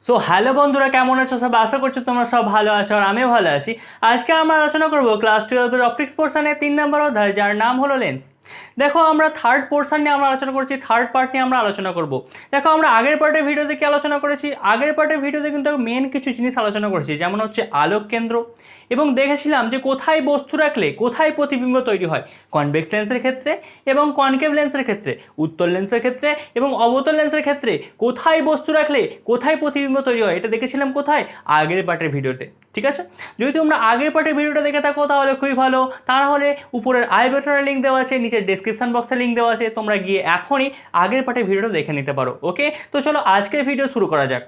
So hello বন্ধুরা, কেমন আছো সব? আশা করছো তোমরা সব ভালো আছো আর আমিও ভালো আছি। আজকে আমরা আলোচনা করব ক্লাস 12 এর অপটিক্স পোর্শনের 3 নম্বর অধ্যায়, যার নাম হলো লেন্স। দেখো, আমরা থার্ড পোর্শন নিয়ে আমরা আলোচনা করছি, থার্ড পার্ট নিয়ে আমরা আলোচনা করব। দেখো, আমরা আগের পার্টের ভিডিওতে কি আলোচনা করেছি? আগের পার্টের ভিডিওতে কিন্তু মেন কিছু জিনিস আলোচনা করেছি, যেমন হচ্ছে আলোক কেন্দ্র, এবং দেখেছিলাম যে কোথায় বস্তু রাখলে কোথায় প্রতিবিম্ব তৈরি হয়, কনভেক্স লেন্সের ক্ষেত্রে এবং কনকেভ লেন্সের ক্ষেত্রে, উত্তল লেন্সের ক্ষেত্রে এবং অবতল লেন্সের ক্ষেত্রে কোথায় বস্তু রাখলে কোথায় প্রতিবিম্ব তৈরি হয়, এটা দেখেছিলাম কোথায়? আগের পার্টের ভিডিওতে। ঠিক আছে, যদি তোমরা আগের পার্টের ভিডিওটা দেখে থাকো তাহলে খুবই ভালো, তাহলে উপরের আই বাটনের লিঙ্ক দেওয়া আছে, নিচের ডেসক্রিপশন বক্সে লিঙ্ক দেওয়া আছে, তোমরা গিয়ে এখনই আগের পার্টের ভিডিওটা দেখে নিতে পারো। ওকে, তো চলো আজকের ভিডিও শুরু করা যাক।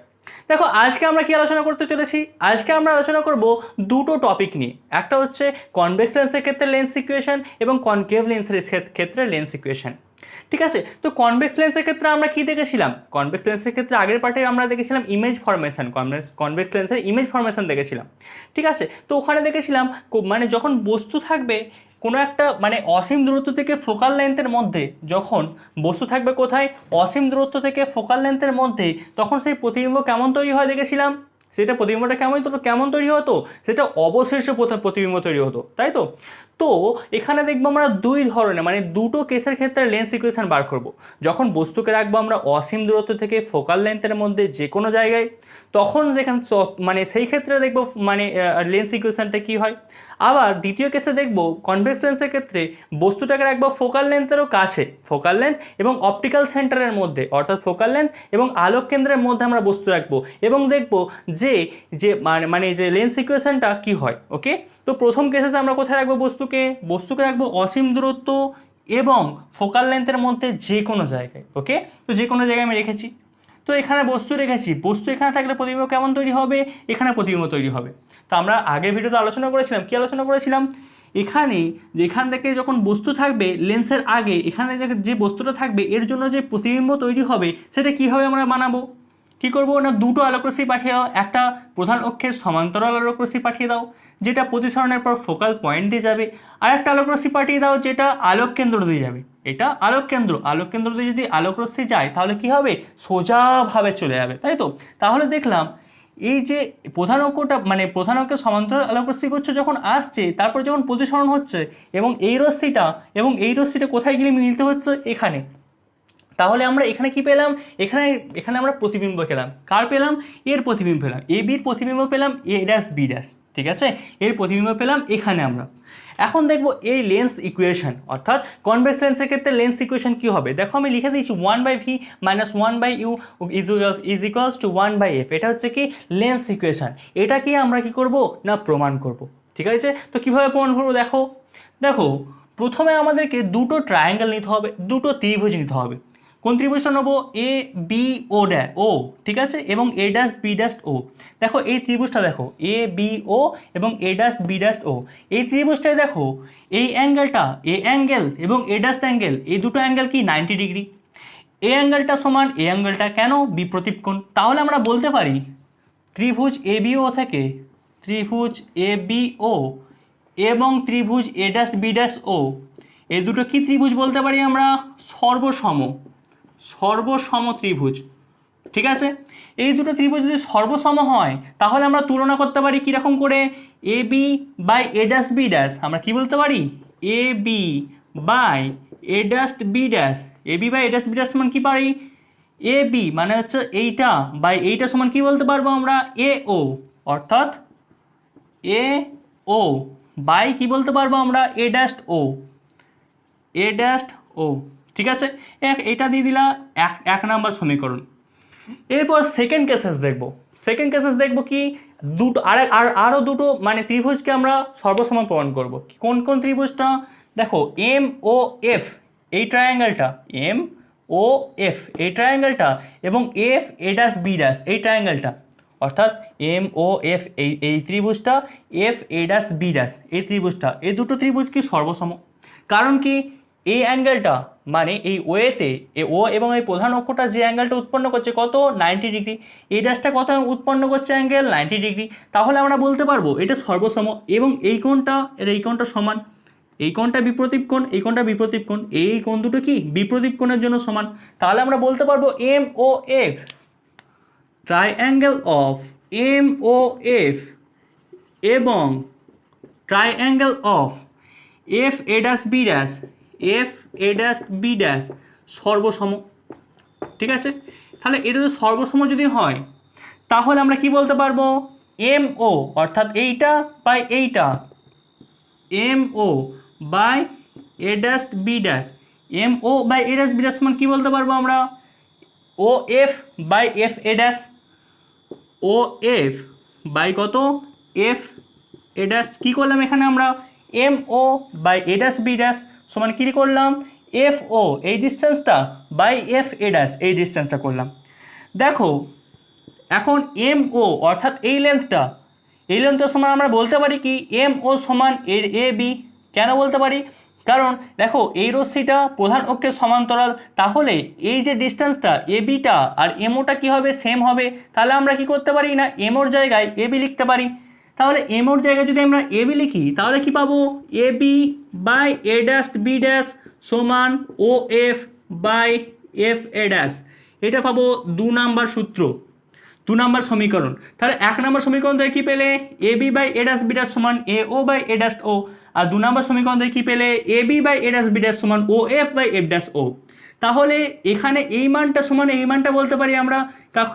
দেখো, আজকে আমরা কি আলোচনা করতে চলেছি? আজকে আমরা আলোচনা করব দুটো টপিক নিয়ে। একটা হচ্ছে কনভেক্স লেন্সের ক্ষেত্রে লেন্স ইকুয়েশন এবং কনকেভ লেন্সের ক্ষেত্রে লেন্স ইকুয়েশন। ঠিক আছে, তো কনভেক্স লেন্সের ক্ষেত্রে আমরা কি দেখেছিলাম? কনভেক্স লেন্সের ক্ষেত্রে আগের পার্টে আমরা দেখেছিলাম ইমেজ ফরমেশন, কনভেক্স লেন্সের ইমেজ ফরমেশন দেখেছিলাম। ঠিক আছে, তো ওখানে দেখেছিলাম মানে যখন বস্তু থাকবে কোনো একটা মানে অসীম দূরত্ব থেকে ফোকাল লেন্থের মধ্যে, যখন বস্তু থাকবে কোথায়? অসীম দূরত্ব থেকে ফোকাল লেন্থের মধ্যে, তখন সেই প্রতিবিম্ব কেমন তৈরি হয় দেখেছিলাম। সেটা প্রতিবিম্বটা কেমন তৈরি হতো? সেটা অবশেষে প্রতিবিম্ব তৈরি হতো, তাই তো? তো এখানে দেখবো আমরা দুই ধরনের মানে দুটো কেসের ক্ষেত্রে লেন্স ইকুয়েশন বার করব। যখন বস্তুকে রাখবো আমরা অসীম দূরত্ব থেকে ফোকাল লেন্থের মধ্যে যে কোনো জায়গায়, তখন যেখানে মানে সেই ক্ষেত্রে দেখবো মানে লেন্স ইকুয়েশনটা কী হয়। আবার দ্বিতীয় কেসে দেখবো কনভেক্স লেন্সের ক্ষেত্রে বস্তুটাকে রাখবো ফোকাল লেন্থেরও কাছে, ফোকাল লেন্থ এবং অপটিক্যাল সেন্টারের মধ্যে, অর্থাৎ ফোকাল লেন্থ এবং আলোক কেন্দ্রের মধ্যে আমরা বস্তু রাখবো এবং দেখবো যে যে মানে যে লেন্স ইকুয়েশনটা কী হয়। ওকে, তো প্রথম কেসে আমরা কোথায় রাখবো বস্তুকে রাখবো অসীম দূরত্ব এবং ফোকাল লেন্থের মধ্যে যে কোনো জায়গায়। ওকে, তো যে কোনো জায়গায় আমি রেখেছি, তো এখানে বস্তু রেখেছি, বস্তু এখানে থাকলে প্রতিবিম্ব কেমন তৈরি হবে? এখানে প্রতিবিম্ব তৈরি হবে। তো আমরা আগের ভিডিওতে আলোচনা করেছিলাম, কি আলোচনা করেছিলাম? এখানে যেখান থেকে যখন বস্তু থাকবে লেন্সের আগে, এখানে যে বস্তুটা থাকবে এর জন্য যে প্রতিবিম্ব তৈরি হবে সেটা কীভাবে আমরা বানাবো? কী করবো না, দুটো আলোকরশ্মি পাঠিয়ে দাও, একটা প্রধান অক্ষের সমান্তরাল আলোকরশ্মি পাঠিয়ে দাও যেটা প্রতিসরণের পর ফোকাল পয়েন্ট দিয়ে যাবে, আর একটা আলোকরশ্মি পাঠিয়ে দাও যেটা আলোক কেন্দ্র দিয়ে যাবে। এটা আলোক কেন্দ্র দিয়ে যদি আলোকরশ্মি যায় তাহলে কি হবে? সোজাভাবে চলে যাবে, তাই তো? তাহলে দেখলাম এই যে প্রধান অক্ষটা মানে প্রধান অক্ষের সমান্তরাল আলোকরশ্মি গুচ্ছ যখন আসছে, তারপর যখন প্রতিসরণ হচ্ছে এবং এই রশ্মিটা কোথায় গিয়ে মিলিত হচ্ছে? এখানে। তাহলে আমরা এখানে কি পেলাম? এখানে এখানে আমরা প্রতিবিম্ব পেলাম। কার পেলাম? এর প্রতিবিম্ব পেলাম, এ বির প্রতিবিম্ব পেলাম, এ ড্যাশ বি ড্যাশ। ঠিক আছে, এর প্রতিবিম্ব পেলাম এখানে আমরা। এখন দেখবো এই লেন্স ইকুয়েশন, অর্থাৎ কনভেক্স লেন্সের ক্ষেত্রে লেন্স ইকুয়েশন কী হবে। দেখো, আমি লিখে দিয়েছি 1/v - 1/u is equals two 1/f। এটা হচ্ছে কি লেন্স ইকুয়েশন। এটা কি আমরা কি করব না প্রমাণ করব। ঠিক আছে, তো কীভাবে প্রমাণ করবো? দেখো দেখো প্রথমে আমাদেরকে দুটো ট্রায়াঙ্গেল নিতে হবে, দুটো ত্রিভুজ নিতে হবে। কোন ত্রিভুজটা নেবো? এ বি ও, ঠিক আছে, এবং এ ড্যাশ বি ড্যাশ ও। দেখো এই ত্রিভুজটা দেখো, এ বি ও এবং এ ড্যাশ বি ড্যাশ ও। এই ত্রিভুজটায় দেখো এই অ্যাঙ্গেলটা, এ অ্যাঙ্গেল এবং এ ড্যাশ অ্যাঙ্গেল, এই দুটো অ্যাঙ্গেল কি 90 ডিগ্রি। এ অ্যাঙ্গেলটা সমান এ অ্যাঙ্গেলটা, কেন? বিপ্রতীপ কোণ। তাহলে আমরা বলতে পারি ত্রিভুজ এ বি ও থেকে ত্রিভুজ এ বি ও এবং ত্রিভুজ এ ড্যাশ বি ড্যাশ ও, এই দুটো কি ত্রিভুজ বলতে পারি আমরা? সর্বসম ত্রিভুজ। ঠিক আছে, এই দুটো ত্রিভুজ যদি সর্বসম হয় তাহলে আমরা তুলনা করতে পারি কীরকম করে? A B by A dash B dash আমরা কি বলতে পারি? A B by A dash B dash, A B by A dash B dash সমান কী পারি? এ বি মানে হচ্ছে এইটা বাই এইটা সমান কি বলতে পারবো আমরা? এ ও, অর্থাৎ এ ও বাই কি বলতে পারবো আমরা? এ ড্যাশ ও। ঠিক আছে, এটা দিয়ে দিলা এক নাম্বার সমীকরণ। এরপর সেকেন্ড কেসেস দেখবো কি দুটো আরও দুটো মানে ত্রিভুজকে আমরা সর্বসম প্রমাণ করব। কোন কোন ত্রিভুজটা? দেখো এম ও এফ, এই ট্রায়াঙ্গেলটা এম ও এফ, এই ট্রায়াঙ্গেলটা, এবং F A dash B dash, এই ট্রায়াঙ্গেলটা, অর্থাৎ এম ও এফ এই ত্রিভুজটা, F A dash B dash এই ত্রিভুজটা, এই দুটো ত্রিভুজ কি সর্বসম। কারণ কি এই অ্যাঙ্গেলটা মানে এই ওয়েতে ও এবং এই প্রধান অক্ষটা যে অ্যাঙ্গেলটা উৎপন্ন করছে কত? 90 ডিগ্রি। এই ড্যাশটা কত উৎপন্ন করছে অ্যাঙ্গেল? 90 ডিগ্রি। তাহলে আমরা বলতে পারবো এটা সর্বসম এবং এই কোণটা এর এই কোণটা সমান, এই কোণটা বিপ্রতীপ কোণ, এই কোণটা বিপ্রতীপ কোণ, এই কোণ দুটো কি বিপ্রতীপ কোণের জন্য সমান। তাহলে আমরা বলতে পারবো M O F triangle of M O F এবং triangle of F A dash B dash F A dash B dash সর্বসম। ঠিক আছে, তাহলে এটা যদি সর্বসম যদি হয় তাহলে আমরা কি বলতে পারবো, এম ও অর্থাৎ এইটা বাই এইটা, M O by A dash B dash, M O by A dash B dash সমান কী বলতে পারবো আমরা, O F by F A dash, O F by কত, এফ এ ড্যাশ। কী করলাম এখানে আমরা, M O by A dash B dash সমান কী করলাম, এফ ও এই ডিস্টেন্সটা বাই এফ এ ড্যাশ এই ডিস্টেন্সটা করলাম। দেখো এখন এম ও অর্থাৎ এই লেন্থটা সমান আমরা বলতে পারি কি, এম ও সমান এর এ বি। কেন বলতে পারি, কারণ দেখো এই রশ্মিটা প্রধান অক্ষের সমান্তরাল, তাহলে এই যে ডিস্টেন্সটা এ বিটা আর এমওটা কী হবে, সেম হবে। তাহলে আমরা কি করতে পারি না, এমওর জায়গায় এ বি লিখতে পারি। তাহলে এমওর জায়গায় যদি আমরা এ বি লিখি তাহলে কি পাবো, A B by A dash B dash সমান O F by F A dash. এটা পাবো 2 নাম্বার সূত্র, 2 নাম্বার সমীকরণ। তাহলে 1 নম্বর সমীকরণ থেকে কী পেলে, A B by A dash B dash সমান A O by A dash ও, আর 2 নম্বর সমীকরণ থেকে কী পেলে, A B by A dash B dash সমান O F by F dash O. তাহলে এখানে এই মানটা সমান এই মানটা বলতে পারি আমরা,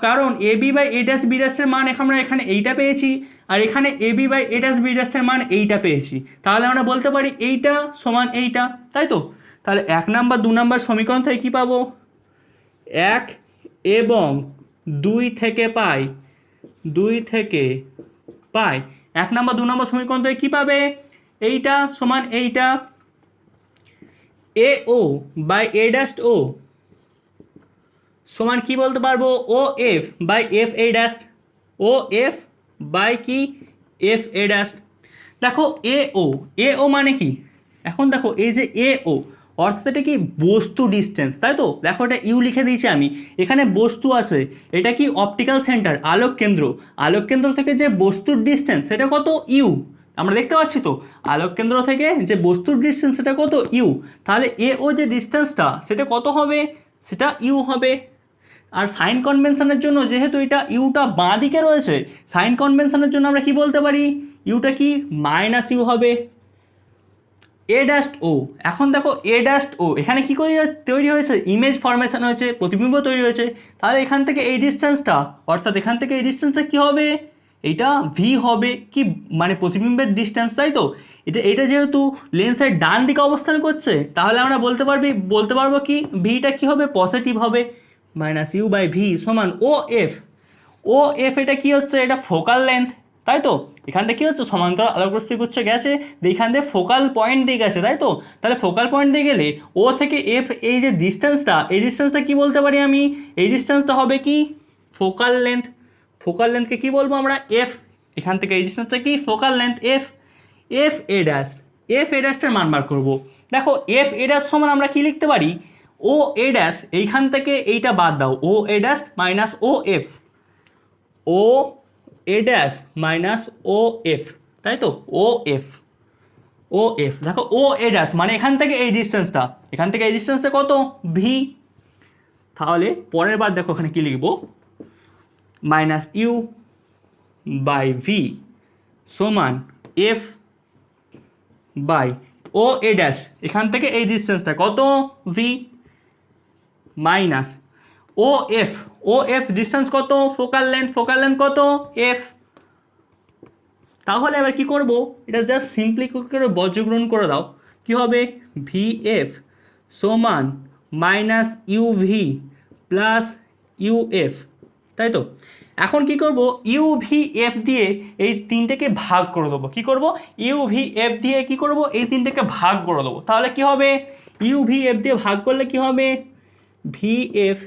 কারণ A B by A dash B ড্যাশের মান আমরা এখানে এইটা পেয়েছি, আর এখানে A B by A dash B ড্যাশের মান এইটা পেয়েছি। তাহলে আমরা বলতে পারি এইটা সমান এইটা, তাই তো। তাহলে 1 নাম্বার 2 নাম্বার সমীকরণ থেকে কী পাবো, 1 এবং 2 থেকে পাই, 2 থেকে পাই 1 নম্বর 2 নম্বর সমীকরণ থেকে কী পাবে, এইটা সমান এইটা, এ ও বাই এ ড্যাশ ও সমান কি বলতে পারবো, O F by F A dash, O F by কি এফ এ ড্যাশ। দেখো এ ও মানে কি, এখন দেখো এই যে এ ও অর্থাৎ এটা কি বস্তু ডিস্টেন্স, তাই তো। দেখো এটা ইউ লিখে দিয়েছি আমি, এখানে বস্তু আছে, এটা কি অপটিক্যাল সেন্টার আলোক কেন্দ্র, আলোক কেন্দ্র থেকে যে বস্তুর ডিস্টেন্স সেটা কত, ইউ। আমরা দেখতে পাচ্ছি তো আলোক কেন্দ্র থেকে যে বস্তুর ডিস্টেন্স সেটা কত, ইউ। তাহলে এ ও যে ডিস্টেন্সটা সেটা কত হবে, সেটা ইউ হবে। আর সাইন কনভেনশনের জন্য যেহেতু এটা ইউটা বাঁ দিকে রয়েছে, সাইন কনভেনশনের জন্য আমরা কি বলতে পারি, ইউটা কি মাইনাস ইউ হবে। এ ড্যাশ ও, এখন দেখো এ ড্যাশ ও এখানে কী করে তৈরি হয়েছে, ইমেজ ফরমেশন হয়েছে, প্রতিবিম্ব তৈরি হয়েছে। তাহলে এখান থেকে এই ডিস্টেন্সটা অর্থাৎ এখান থেকে এই ডিস্টেন্সটা কী হবে, এইটা ভি হবে, কি মানে প্রতিবিম্বের ডিস্টেন্স, তাই তো। এটা যেহেতু লেন্সের ডান দিকে অবস্থান করছে তাহলে আমরা বলতে পারবো কি, ভিটা কী হবে, পজিটিভ হবে, মাইনাস ইউ বাই ভি সমান ও এফ। ও এফ এটা কি হচ্ছে, এটা ফোকাল লেন্থ, তাই তো। এখান থেকে কী হচ্ছে, সমান্তরাল আলোকরশ্মি গুচ্ছ গেছে, এখান থেকে ফোকাল পয়েন্ট দিয়ে গেছে, তাই তো। তাহলে ফোকাল পয়েন্ট দিয়ে গেলে ও থেকে এফ এই যে ডিস্টেন্সটা, এই ডিস্টেন্সটা কী বলতে পারি আমি, এই ডিস্টেন্সটা হবে কি ফোকাল লেন্থ। ফোকাল লেন্থকে কী বলবো আমরা, এফ। এখান থেকে এই ডিস্টেন্সটা কি focal length F. F A dash, F A ড্যাশটার মান বার করবো। দেখো এফ এ ড্যাশ সমান আমরা কী লিখতে পারি, ও এ ড্যাশ, এইখান থেকে এইটা বাদ দাও, ও A dash minus O F, O A dash minus O F, তাই তো, ও এফ, ও এফ। দেখো ও এ ড্যাশ মানে এখান থেকে এই ডিস্টেন্সটা, এখান থেকে এই ডিস্টেন্সটা কত, ভি। তাহলে পরের বার দেখো এখানে কী লিখবো, মাইনাস ইউ বাই ভি সমান F by O A dash, এখান থেকে এই ডিস্টেন্সটা কত, V, minus O F, O F distance কত, ফোকাল লেন্থ কত, এফ। তাহলে এবার কি করব, এটা জাস্ট সিম্পলি করে বজ্রগ্রহণ করে দাও, কি হবে, ভি এফ সমান minus U V plus U F, তাই তো। এখন কি করব, ইউ ভি এফ দিয়ে এই তিনটেকে ভাগ করে দেবো। কি করব, ইউ ভি এফ দিয়ে কি করব, এই তিনটেকে ভাগ করে দেবো। তাহলে কি হবে, ইউ ভি এফ দিয়ে ভাগ করলে কি হবে, ভি এফ,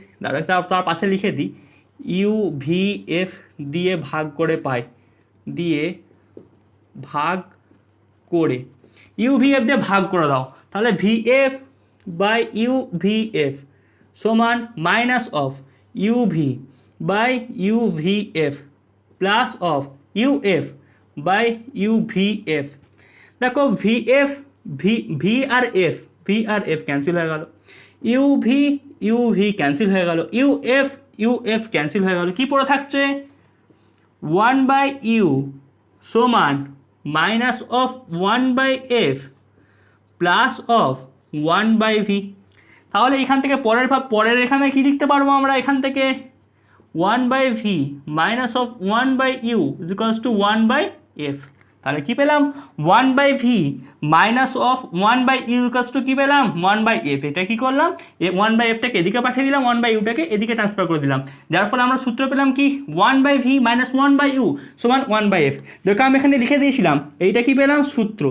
তার পাশে লিখে দিই, ইউ ভি এফ দিয়ে ভাগ করে পাই, দিয়ে ভাগ করে ইউ ভি এফ দিয়ে ভাগ করে দাও। তাহলে V F by U V F সমান minus of U V by U V F plus of U F by U V F. দেখো ভি এফ ভি আর এফ ক্যান্সেল হয়ে গেল, ইউ ভি ক্যান্সেল হয়ে গেল, U F U F cancel হয়ে গেল, কি পড়ে থাকছে 1/u সমান minus of 1/f plus of 1/v। তাহলে এখান থেকে পরের এখানে কি লিখতে পারবো আমরা, এখান থেকে 1/v minus of 1/u equals to 1/f। তাহলে কি পেলাম 1/v minus of 1/u equals to কি পেলাম 1/f। এটা কি করলাম 1/fটাকে এদিকে পাঠিয়ে দিলাম, 1/uটাকে এদিকে ট্রান্সফার করে দিলাম, যার ফলে আমরা সূত্র পেলাম কি 1/v মাইনাস 1/u সমান 1/f। দেখো আমি এখানে লিখে দিয়েছিলাম, এইটা কি পেলাম সূত্র,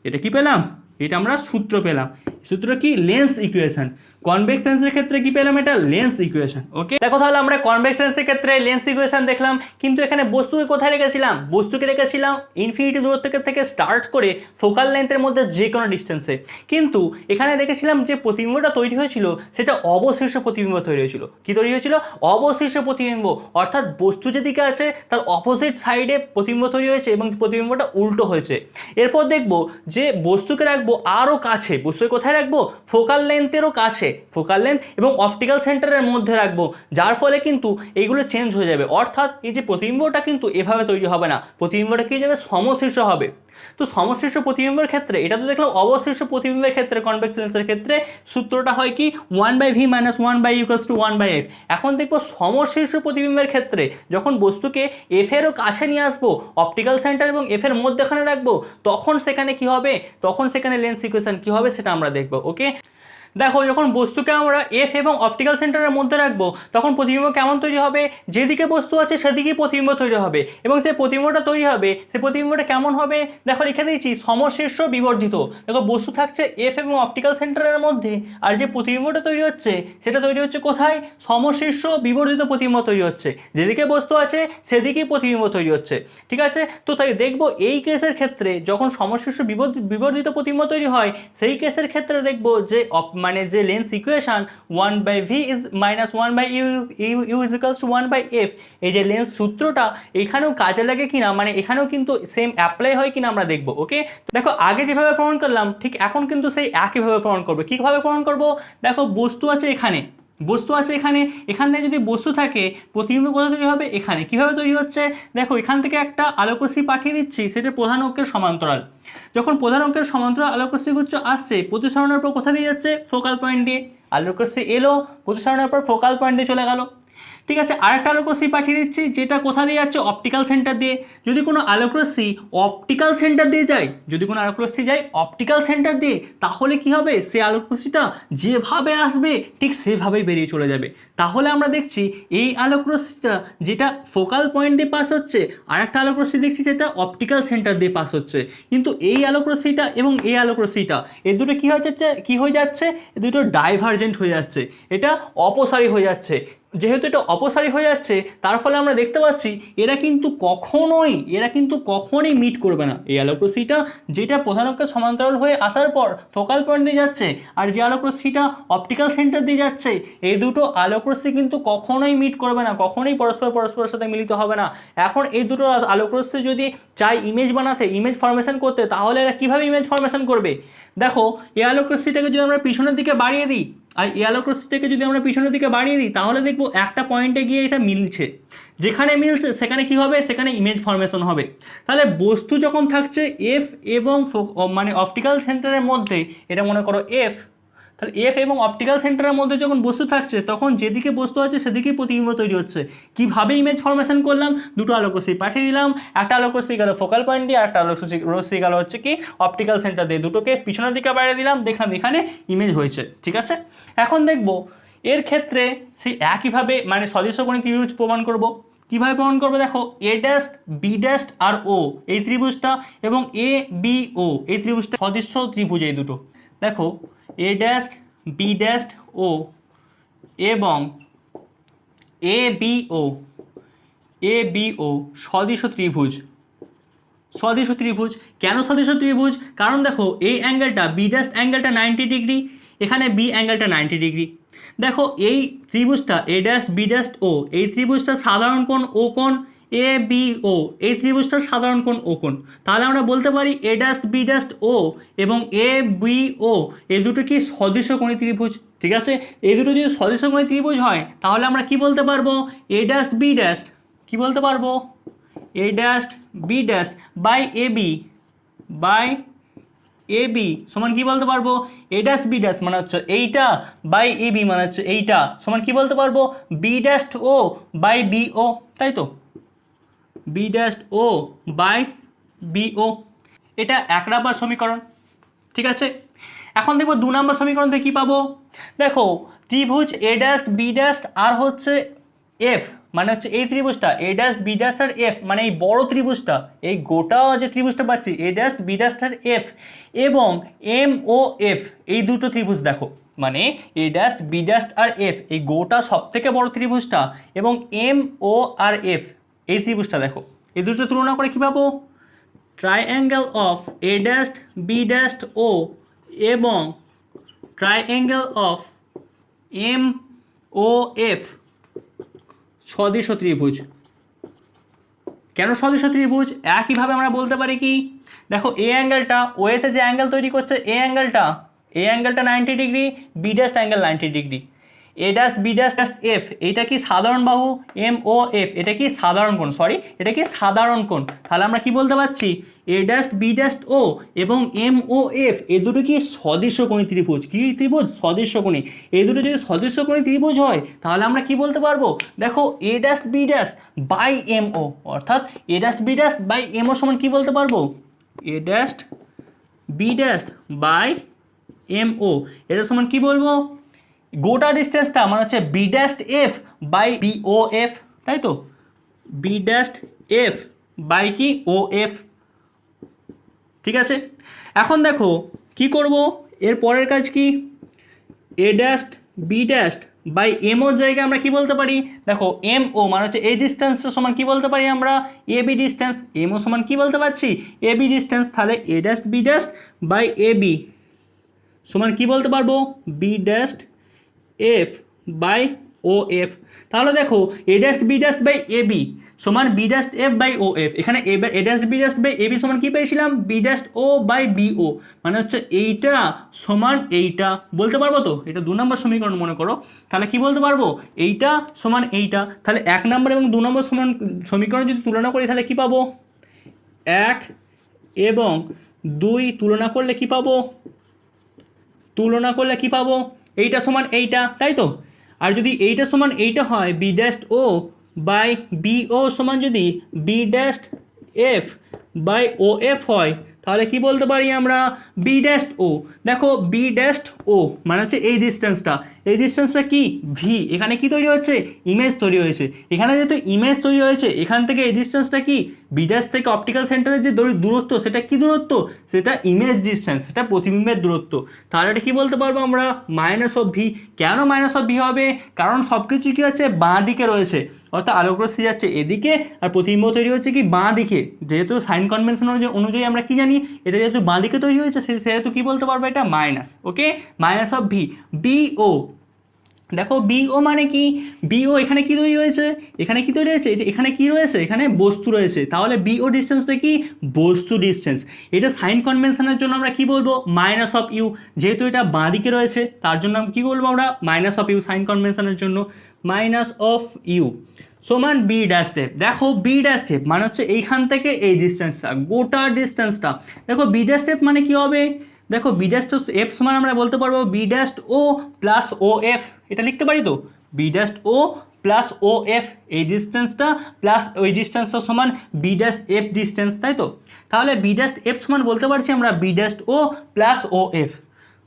এটা কি পেলাম, এটা আমরা সূত্র পেলাম। সূত্র কি লেন্স ইকুয়েশন। কনভেক্স লেন্সের ক্ষেত্রে কি পেলাম, এটা লেন্স ইকুয়েশন। ওকে দেখো তাহলে আমরা কনভেক্স লেন্সের ক্ষেত্রে লেন্স ইকুয়েশন দেখলাম, কিন্তু এখানে বস্তুকে কোথায় রেখেছিলাম, বস্তুকে রেখেছিলাম ইনফিনিটি দূরত্ব থেকে স্টার্ট করে ফোকাল লেন্থের মধ্যে যে কোনো ডিস্টেন্সে। কিন্তু এখানে দেখেছিলাম যে প্রতিবিম্বটা তৈরি হয়েছিল সেটা অবশিষ্ট প্রতিবিম্ব তৈরি হয়েছিল। কি তৈরি হয়েছিল, অবশিষ্ট প্রতিবিম্ব, অর্থাৎ বস্তু যেদিকে আছে তার অপোজিট সাইডে প্রতিবিম্ব তৈরি হয়েছে এবং প্রতিবিম্বটা উল্টো হয়েছে। এরপর দেখবো যে বস্তুকে রাখবো আরও কাছে, বস্তুকে কোথায় রাখবো, ফোকাল লেন্থেরও কাছে, ফোকাল লেন্থ এবং অপটিক্যাল সেন্টারের মধ্যে রাখবো, যার ফলে কিন্তু এইগুলো চেঞ্জ হয়ে যাবে। অর্থাৎ এই যে প্রতিবিম্বটা কিন্তু এভাবে তৈরি হবে না, প্রতিবিম্বটা কি যাবে সমশীর্ষ হবে। তো সমশীর্ষ প্রতিবিম্বের ক্ষেত্রে এটা তো দেখলাম, অবশিষ্ট প্রতিবিম্বের ক্ষেত্রে কনভেক্স লেন্সের ক্ষেত্রে সূত্রটা হয় কি 1/v minus 1/u equals to 1/f। এখন দেখবো সমশীর্ষ প্রতিবিম্বের ক্ষেত্রে যখন বস্তুকে এফ এরও কাছে নিয়ে আসবো, অপটিক্যাল সেন্টার এবং এফ এর মধ্যেখানে রাখবো, তখন সেখানে কি হবে, তখন সেখানে লেন্স ইকুয়েশন কি হবে সেটা আমরা দেখবো। ওকে দেখো যখন বস্তুকে আমরা এফ এবং অপটিক্যাল সেন্টারের মধ্যে রাখবো তখন প্রতিবিম্ব কেমন তৈরি হবে, যেদিকে বস্তু আছে সেদিকেই প্রতিবিম্ব তৈরি হবে, এবং যে প্রতিবিম্বটা তৈরি হবে সেই প্রতিবিম্বটা কেমন হবে, দেখো লিখে দিয়েছি সমশীর্ষ বিবর্ধিত। দেখো বস্তু থাকছে এফ এবং অপটিক্যাল সেন্টারের মধ্যে, আর যে প্রতিবিম্বটা তৈরি হচ্ছে সেটা তৈরি হচ্ছে কোথায়, সমশীর্ষ বিবর্ধিত প্রতিবিম্ব তৈরি হচ্ছে, যেদিকে বস্তু আছে সেদিকেই প্রতিবিম্ব তৈরি হচ্ছে। ঠিক আছে, তো তাই দেখবো এই কেসের ক্ষেত্রে যখন সমশীর্ষ বিবর্ধিত প্রতিবিম্ব তৈরি হয় সেই কেসের ক্ষেত্রে দেখবো যে মানে যে lens equation 1/v is minus 1/u is equals two 1/f, এই যে লেন্স সূত্রটা এখানেও কাজে লাগে কিনা, মানে এখানেও কিন্তু সেম অ্যাপ্লাই হয় কিনা আমরা দেখবো। ওকে দেখো আগে যেভাবে প্রমাণ করলাম ঠিক এখন কিন্তু সেই একইভাবে প্রমাণ করবো। কীভাবে প্রমাণ করবো, দেখো বস্তু আছে এখানে, বস্তু আছে এখানে, এখান থেকে যদি বস্তু থাকে প্রতিবিম্ব কোথায় তৈরি হবে, এখানে। কিভাবে তৈরি হচ্ছে, দেখো এখান থেকে একটা আলোকরশ্মি পাঠিয়ে দিচ্ছি, সেটা প্রধান অক্ষের সমান্তরাল। যখন প্রধান অক্ষের সমান্তরাল আলোকরশ্মিগুচ্ছ আসছে, প্রতিসরণের পর কোথা দিয়ে যাচ্ছে, ফোকাল পয়েন্ট দিয়ে। আলোকরশ্মি এলো, প্রতিসরণের পর ফোকাল পয়েন্ট দিয়ে চলে গেল। ঠিক আছে, আরেকটা আলোকরশ্মি পাঠিয়ে দিচ্ছি যেটা কোথা দিয়ে যাচ্ছে, অপটিক্যাল সেন্টার দিয়ে। যদি কোনো আলোকরশ্মি অপটিক্যাল সেন্টার দিয়ে যায়, যদি কোনো আলোকরশ্মি যায় অপটিক্যাল সেন্টার দিয়ে, তাহলে কি হবে, সে আলোকরশ্মিটা যেভাবে আসবে ঠিক সেভাবেই বেরিয়ে চলে যাবে। তাহলে আমরা দেখছি এই আলোকরশ্মিটা যেটা ফোকাল পয়েন্ট দিয়ে পাস হচ্ছে, আরেকটা আলোকরশ্মি দেখছি যেটা অপটিক্যাল সেন্টার দিয়ে পাস হচ্ছে, কিন্তু এই আলোকরশ্মিটা এবং এই আলোকরশ্মিটা এই দুটো কী হয়ে যাচ্ছে, এই দুটো ডাইভার্জেন্ট হয়ে যাচ্ছে, এটা অপসারী হয়ে যাচ্ছে। যেহেতু এটা অপসারী হয়ে যাচ্ছে তার ফলে আমরা দেখতে পাচ্ছি এরা কিন্তু কখনোই মিট করবে না। এই আলোকরশ্মিটা যেটা প্রধান অক্ষের সমান্তরাল হয়ে আসার পর ফোকাল পয়েন্ট দিয়ে যাচ্ছে, আর যে আলোকরশ্মিটা অপটিক্যাল সেন্টার দিয়ে যাচ্ছে, এই দুটো আলোকরশ্মি কিন্তু কখনোই মিট করবে না, কখনোই পরস্পরের সাথে মিলিত হবে না। এখন এই দুটো আলোকরশ্মি যদি চাই ইমেজ বানাতে, ইমেজ ফরমেশন করতে, তাহলে এরা কীভাবে ইমেজ ফরমেশন করবে, দেখো এই আলোকরশ্মিটাকে যদি আমরা পিছনের দিকে বাড়িয়ে দিই আর এই আলোকরশ্মিটাকে যদি আমরা পিছনের দিকে বাড়িয়ে দিই, তাহলে দেখবো একটা পয়েন্টে গিয়ে এটা মিলছে, যেখানে মিলছে সেখানে কি হবে, সেখানে ইমেজ ফরমেশন হবে। তাহলে বস্তু যখন থাকছে এফ এবং মানে অপটিক্যাল সেন্টারের মধ্যে, এটা মনে করো এফ, তাহলে এফ এবং অপটিক্যাল সেন্টারের মধ্যে যখন বস্তু থাকছে তখন যেদিকে বস্তু আছে সেদিকেই প্রতিবিম্ব তৈরি হচ্ছে। কীভাবে ইমেজ ফরমেশন করলাম, দুটো আলোকরশ্মি পাঠিয়ে দিলাম, একটা আলোকরশ্মি গেল ফোকাল পয়েন্ট দিয়ে, একটা আলোকরশ্মি গেল হচ্ছে কি অপটিক্যাল সেন্টার দিয়ে, দুটোকে পিছনের দিকে বাইরে দিলাম, দেখলাম এখানে ইমেজ হয়েছে। ঠিক আছে, এখন দেখবো এর ক্ষেত্রে সেই একইভাবে মানে সদৃশ্য কোণী ত্রিভুজ প্রমাণ করব। কীভাবে প্রমাণ করবো, দেখো এ ড্যাশ বি ড্যাশ আর ও এই ত্রিভুজটা এবং এ বি ও এই ত্রিভুজটা সদৃশ্য ত্রিভুজ, এই দুটো দেখো A dash B dash O এবং এ বি ও সদৃশ্য ত্রিভুজ। কেন সদৃশ্য ত্রিভুজ, কারণ দেখো এই অ্যাঙ্গেলটা বি ড্যাশ অ্যাঙ্গেলটা 90 ডিগ্রি, এখানে বি অ্যাঙ্গেলটা 90 ডিগ্রি। দেখো এই ত্রিভুজটা এ ড্যাশ বি ড্যাশ ও এই ত্রিভুজটা সাধারণ কোণ ও কোণ এ বি ও এই ত্রিভুজটার সাধারণ কোণ ও কোণ। তাহলে আমরা বলতে পারি এ ড্যাশ বি ড্যাশ ও এবং এ বি ও এই দুটো কি সদৃশকোণী ত্রিভুজ। ঠিক আছে, এই দুটো যদি সদৃশকোণী ত্রিভুজ হয় তাহলে আমরা কি বলতে পারবো, এ ড্যাশ বি ড্যাশ কি বলতে পারবো, A dash B dash by A B by A B সমান কি বলতে পারবো, এ ড্যাশ বি ড্যাশ মানে হচ্ছে এইটা বাই এ বি মানে হচ্ছে এইটা সমান কি বলতে পারবো, B dash O by B O, তাই তো, B dash O by B O. এটা 1 নম্বর সমীকরণ। ঠিক আছে, এখন দেখবো 2 নম্বর সমীকরণ থেকে কী পাবো। দেখো ত্রিভুজ এ ড্যাশ বি ড্যাশ আর হচ্ছে এফ মানে হচ্ছে এই ত্রিভুজটা এ ড্যাশ বি ড্যাশ আর এফ মানে এই বড় ত্রিভুজটা, এই গোটা যে ত্রিভুজটা পাচ্ছি এ ড্যাশ বি ড্যাশ আর এফ এবং এম ও এফ এই দুটো ত্রিভুজ দেখো, মানে এ ড্যাশ বি ড্যাশ আর এফ এই গোটা সব থেকে বড় ত্রিভুজটা এবং এম ও আর এফ এই ত্রিভুজটা দেখো, এই দুটো তুলনা করে কী পাবো, triangle of A dash B dash O এবং triangle of M O F সদৃশ ত্রিভুজ। কেন সদৃশ ত্রিভুজ, একইভাবে আমরা বলতে পারি কি, দেখো এ অ্যাঙ্গেলটা ও এতে যে অ্যাঙ্গেল তৈরি করছে এ অ্যাঙ্গেলটা 90 degree, B dash angle 90 degree, A dash B dash F এটা কি সাধারণ বাহু, এম ও এফ এটা কি সাধারণ কোণ, এটা কি সাধারণ কোণ। তাহলে আমরা কি বলতে পারছি, এ ড্যাশ বি ড্যাশ ও এবং এম ও এফ এ দুটো কি সদৃশকোণী ত্রিভুজ। কি ত্রিভুজ, সদৃশকোণী। এই দুটো যদি সদৃশকোণী ত্রিভুজ হয় তাহলে আমরা কি বলতে পারবো, দেখো A dash B dash by M O অর্থাৎ A dash B dash by M O সমান কি বলতে পারবো, A dash B dash by M O এটা সমান কি বলবো, গোটা ডিস্টেন্সটা মানে হচ্ছে B dash F by B O F, তাই তো, বি ড্যাশ এফ বাই কি ও এফ। ঠিক আছে, এখন দেখো কি করব, এর পরের কাজ কি, A dash B dash by M ওর জায়গায় আমরা কি বলতে পারি, দেখো এম ও মানে হচ্ছে এই ডিস্টেন্সের সমান কি বলতে পারি আমরা, A B distance, M O সমান কি বলতে পারছি, এ বি ডিস্টেন্স। তাহলে A dash B dash by A B সমান কি বলতে পারবো, B dash F by O F. তাহলে দেখো A dash B dash by A B সমান B dash F by O F, এখানে A dash B dash by A B সমান কি পেয়েছিলাম, B dash O by B O মানে হচ্ছে এইটা সমান এইটা, বলতে পারবো তো, এটা 2 নম্বর সমীকরণ মনে করো। তাহলে কি বলতে পারবো, এইটা সমান এইটা। তাহলে 1 নম্বর এবং 2 নম্বর সমীকরণ যদি তুলনা করি তাহলে কি পাবো, 1 এবং 2 তুলনা করলে কি পাবো, এইটা সমান এইটা, তাই তো। আর যদি এইটা সমান এইটা হয় B dash O by B O সমান যদি B dash F by O F হয় তাহলে কি বলতে পারি আমরা, বি ড্যাশ ও। দেখো বি ড্যাশ ও মানে হচ্ছে এই ডিস্টেন্সটা কি ভি, এখানে কি তৈরি হচ্ছে, ইমেজ তৈরি হয়েছে। এখানে যেহেতু ইমেজ তৈরি হয়েছে এখান থেকে এই ডিস্টেন্সটা কি, বি ড্যাশ থেকে অপটিক্যাল সেন্টারের যে দূরত্ব সেটা কি দূরত্ব, সেটা ইমেজ ডিস্টেন্স, সেটা প্রতিবিম্বের দূরত্ব। তাহলে এটা কি বলতে পারবো আমরা, মাইনাস অফ ভি। কেন মাইনাস অফ ভি হবে, কারণ সব কিছু কি হচ্ছে বাঁ দিকে রয়েছে, অর্থাৎ আলোক রশ্মি যাচ্ছে এদিকে আর প্রতিবিম্ব তৈরি হচ্ছে কি বাঁ দিকে। যেহেতু সাইন কনভেনশন অনুযায়ী আমরা কি জানি, এটা যেহেতু বাঁ দিকে তৈরি হয়েছে সেহেতু কি বলতে পারবো, এটা minus. Okay, minus of V. B O, দেখো বি ও মানে কি, বি ও এখানে কি তৈরি হয়েছে, এখানে কি তৈরি হয়েছে, এখানে কি রয়েছে, এখানে বস্তু রয়েছে। তাহলে বি ও ডিস্টেন্সটা কি, বস্তু ডিস্টেন্স। এটা সাইন কনভেনশনের জন্য আমরা কি বলবো, মাইনাস অফ ইউ। যেহেতু এটা বাঁ দিকে রয়েছে তার জন্য কি বলবো আমরা, মাইনাস অফ ইউ। সাইন কনভেনশনের জন্য মাইনাস অফ ইউ সমান বি ড্যাশ টেপ। দেখো বি ড্যাশ টেপ মানে হচ্ছে এইখান থেকে এই ডিস্টেন্সটা, গোটা ডিস্টেন্সটা। দেখো বি ড্যাশ টেপ মানে কি হবে, দেখো বি ড্যাশ এফ সমান আমরা বলতে পারবো B dash O plus O F, এটা লিখতে পারি তো, B dash O plus O F, এই ডিস্টেন্সটা প্লাস ওই ডিস্টেন্সটা সমান বি ড্যাশ এফ ডিস্টেন্স, তাই তো। তাহলে বি ড্যাশ এফ সমান বলতে পারছি আমরা B dash O plus O F,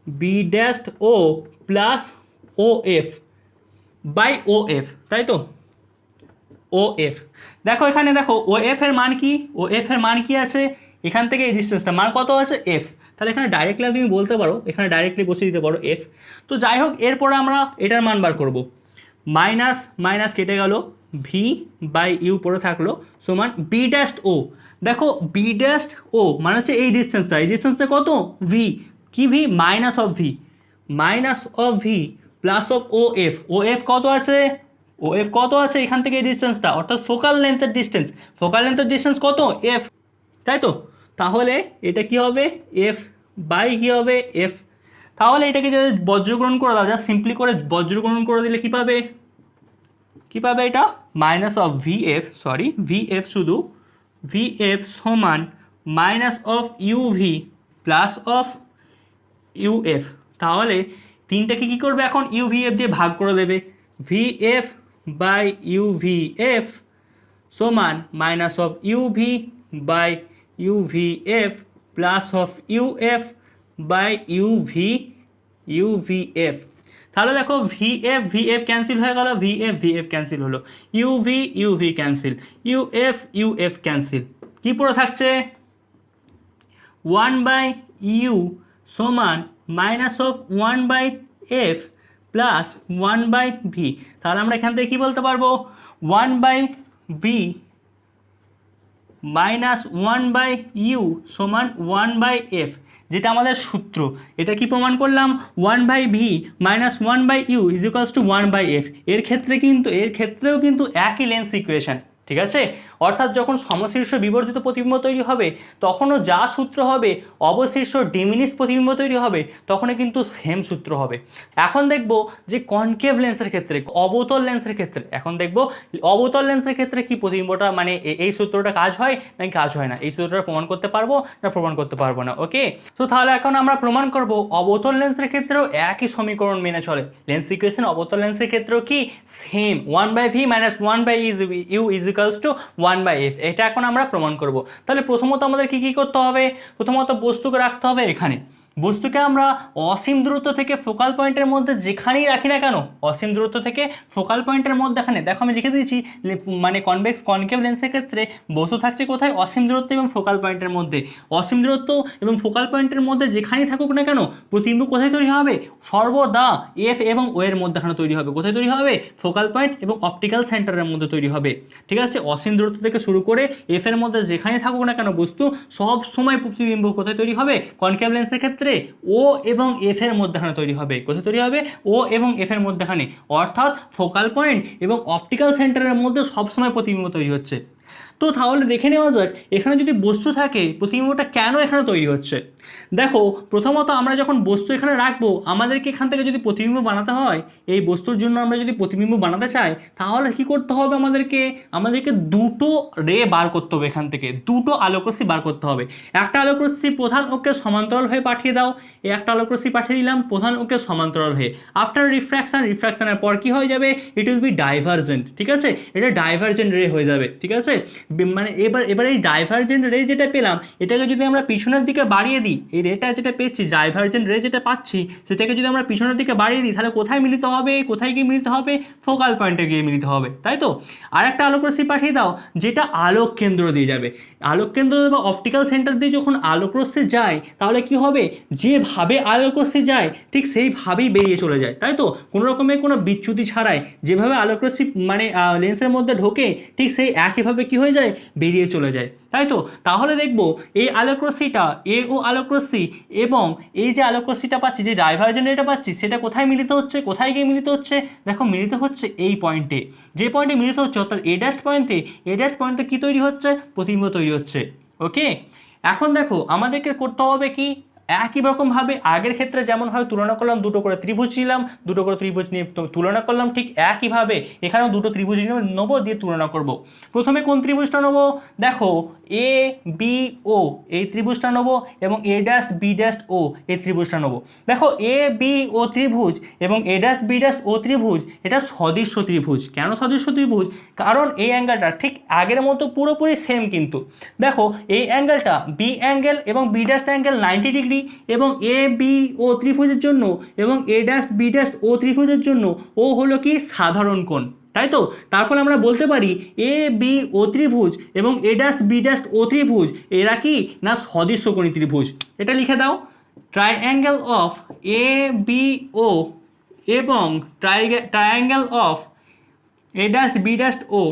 B dash O plus O F by O F, তাই তো, ও এফ। দেখো এখানে দেখো ও এফ এর মান কি, ও এফ এর মান কি আছে, এখান থেকে এই ডিস্টেন্সটা মান কত আছে, এফ। তাহলে এখানে ডাইরেক্টলি তুমি বলতে পারো, এখানে ডাইরেক্টলি বসে দিতে পারো এফ। তো যাই হোক, এরপরে আমরা এটার মান বার করব। মাইনাস মাইনাস কেটে গেল, ভি বাই ইউ পড়ে থাকলো সমান বি ড্যাশ ও। দেখো বি ড্যাশ ও মানে হচ্ছে এই ডিস্টেন্সটা কত, ভি। কি V, minus of V plus of O F. O F কত আছে, ও এফ কত আছে এখান থেকে এই ডিস্টেন্সটা, অর্থাৎ ফোকাল লেন্থের ডিস্টেন্স কত এফ, তাই তো। তাহলে এটা কি হবে এফ বাই কি হবে এফ। তাহলে এটাকে যদি বজ্রগ্রহণ করে দাও, যা সিম্পলি করে বজ্রগ্রহণ করে দিলে কি পাবে, এটা মাইনাস অফ ভি এফ শুধু ভি এফ সমান minus of UV plus of UF. তাহলে তিনটাকে কী করবে এখন ইউভিএফ দিয়ে ভাগ করে দেবে, ভি এফ বাই ইউভিএফ সমান minus of UV by UVF plus of UF by UVF. তাহলে দেখো ভি এফ ক্যান্সেল হয়ে গেল, ভি এফ ক্যান্সেল হলো, ইউভি ক্যান্সেল, ইউএফ ক্যান্সেল, কী পড়ে থাকছে 1/u সমান minus of 1/f plus 1/v। তাহলে আমরা এখান থেকে কী বলতে পারবো 1/v মাইনাস 1/u সমান 1/f, যেটা আমাদের সূত্র। এটা কি প্রমাণ করলাম 1/v minus 1/u is equals two 1/f। এর ক্ষেত্রেও কিন্তু একই লেন্স ইকুয়েশন, ঠিক আছে। অর্থাৎ যখন সমশীর্ষ বিবর্ধিত প্রতিবিম্ব তৈরি হবে তখনও যা সূত্র হবে অবশীর্ষ ডিমিনিশ প্রতিবিম্ব তৈরি হবে তখনই কিন্তু সেম সূত্র হবে। এখন দেখব যে কনকেভ লেন্সের ক্ষেত্রে, অবতল লেন্সের ক্ষেত্রে, এখন দেখব অবতল লেন্সের ক্ষেত্রে কি প্রতিবিম্বটা মানে এই সূত্রটা কাজ হয় নাকি কাজ হয় না, এই সূত্রটা প্রমাণ করতে পারবো না প্রমাণ করতে পারবো না। ওকে, তো তাহলে এখন আমরা প্রমাণ করব অবতল লেন্সের ক্ষেত্রেও একই সমীকরণ মেনে চলে। লেন্স ইকুয়েশন অবতল লেন্সের ক্ষেত্রেও কি same, 1/v minus 1/u is equals two 1/f। এটা এখন আমরা প্রমাণ করব। তাহলে প্রথমত আমাদের কি করতে হবে, প্রথমত বস্তুকে রাখতে হবে এখানে। বস্তুকে আমরা অসীম দূরত্ব থেকে ফোকাল পয়েন্টের মধ্যে যেখানেই রাখি না কেন, অসীম দূরত্ব থেকে ফোকাল পয়েন্টের মধ্যে এখানে দেখো আমি লিখে দিয়েছি, মানে কনভেক্স কনকেভ লেন্সের ক্ষেত্রে বস্তু থাকছে কোথায়, অসীম দূরত্ব এবং ফোকাল পয়েন্টের মধ্যে। অসীম দূরত্ব এবং ফোকাল পয়েন্টের মধ্যে যেখানেই থাকুক না কেন প্রতিবিম্ব কোথায় তৈরি হবে, সর্বদা এফ এবং ও এর মধ্যেখানে তৈরি হবে। কোথায় তৈরি হবে, ফোকাল পয়েন্ট এবং অপটিক্যাল সেন্টারের মধ্যে তৈরি হবে, ঠিক আছে। অসীম দূরত্ব থেকে শুরু করে এফ এর মধ্যে যেখানে থাকুক না কেন বস্তু, সব সময় প্রতিবিম্ব কোথায় তৈরি হবে, কনকেভ লেন্সের ক্ষেত্রে ও এবং এফ এর মধ্যখানে তৈরি হবে। কোথায় তৈরি হবে, ও এবং এফ এর মধ্যখানে, অর্থাৎ ফোকাল পয়েন্ট এবং অপটিক্যাল সেন্টারের মধ্যে সবসময় প্রতিবিম্ব তৈরি হচ্ছে। তো তাহলে দেখে নেওয়া যাক এখানে যদি বস্তু থাকে প্রতিবিম্বটা কেন এখানে তৈরি হচ্ছে। দেখো প্রথমত আমরা যখন বস্তু এখানে রাখবো আমাদেরকে এখান থেকে যদি প্রতিবিম্ব বানাতে হয়, এই বস্তুর জন্য আমরা যদি প্রতিবিম্ব বানাতে চাই তাহলে কি করতে হবে, আমাদেরকে দুটো রে বার করতে হবে, এখান থেকে দুটো আলোকরশ্মি বার করতে হবে। একটা আলোকরশ্মি প্রধান অক্ষের সমান্তরাল হয়ে পাঠিয়ে দাও, এই একটা আলোকরশ্মি পাঠিয়ে দিলাম প্রধান অক্ষের সমান্তরাল হয়ে। আফটার রিফ্র্যাকশনের পর কি হয়ে যাবে, ইট উইল বি ডাইভারজেন্ট, ঠিক আছে। এটা ডাইভারজেন্ট রে হয়ে যাবে, ঠিক আছে। মানে এবার এই ডাইভারজেন্ট রে যেটা পেলাম এটাকে যদি আমরা পিছনের দিকে বাড়িয়ে দিই, এই রেটা যেটা পেয়েছি ডাইভারজেন্ট রে যেটা পাচ্ছি সেটাকে যদি আমরা পিছনের দিকে বাড়িয়ে দিই তাহলে কোথায় মিলিত হবে, কোথায় গিয়ে মিলিত হবে, ফোকাল পয়েন্টে গিয়ে মিলিত হবে, তাই তো। আর একটা আলোকরশ্মি পাঠিয়ে দাও যেটা আলোক কেন্দ্র দিয়ে যাবে। আলোক কেন্দ্র বা অপটিক্যাল সেন্টার দিয়ে যখন আলোকরশ্মি যায় তাহলে কি হবে, যেভাবে আলোকরশ্মি যায় ঠিক সেইভাবেই বেরিয়ে চলে যায়, তাই তো। কোনো রকমের কোনো বিচ্যুতি ছাড়াই যেভাবে আলোকরশ্মি মানে লেন্সের মধ্যে ঢোকে ঠিক সেই একইভাবে কি হয়ে যায়, বেরিয়ে চলে যায়, তাই তো। তাহলে দেখব এই আলোকরশ্মিটা এ ও আলোকরশ্মি এবং এই যে আলোকরশ্মিটা পাচ্ছি, যে ডাইভারজেন্ট রেটা পাচ্ছি সেটা কোথায় মিলিত হচ্ছে, কোথায় গিয়ে মিলিত হচ্ছে, দেখো মিলিত হচ্ছে এই পয়েন্টে, যে পয়েন্টে মিলিত হচ্ছে অর্থাৎ এ ড্যাশ পয়েন্টে কি তৈরি হচ্ছে, প্রতিবিম্ব তৈরি হচ্ছে। ওকে, এখন দেখো আমাদেরকে করতে হবে কি, একই রকমভাবে আগের ক্ষেত্রে যেমনভাবে তুলনা করলাম, দুটো করে ত্রিভুজ নিলাম, দুটো করে ত্রিভুজ নিয়ে তুলনা করলাম, ঠিক একইভাবে এখানেও দুটো ত্রিভুজ নেবো, দিয়ে তুলনা করব। প্রথমে কোন ত্রিভুজটা নেবো, দেখো এ বি ও এই ত্রিভুজটা নেবো এবং এ ড্যাশ বি ড্যাশ ও এই ত্রিভুজটা নেবো। দেখো এ বি ও ত্রিভুজ এবং A dash B dash O ত্রিভুজ এটা সদৃশ্য ত্রিভুজ। কেন সদৃশ্য ত্রিভুজ, কারণ এই অ্যাঙ্গেলটা ঠিক আগের মতো পুরোপুরি সেম, কিন্তু দেখো এই অ্যাঙ্গেলটা বি অ্যাঙ্গেল এবং বি ড্যাশ অ্যাঙ্গেল 90 ডিগ্রি এবং এ বি ও ত্রিভুজের জন্য এবং এ ড্যাশ বি ড্যাশ ও ত্রিভুজের জন্য ও হলো কি সাধারণ কোণ, তাই তো। তার ফলে আমরা বলতে পারি এ বি ও ত্রিভুজ এবং A dash B dash O ত্রিভুজ এরা কি না সদৃশ্যকোণী ত্রিভুজ। এটা লিখে দাও, triangle of A B O এবং triangle of A dash B dash O,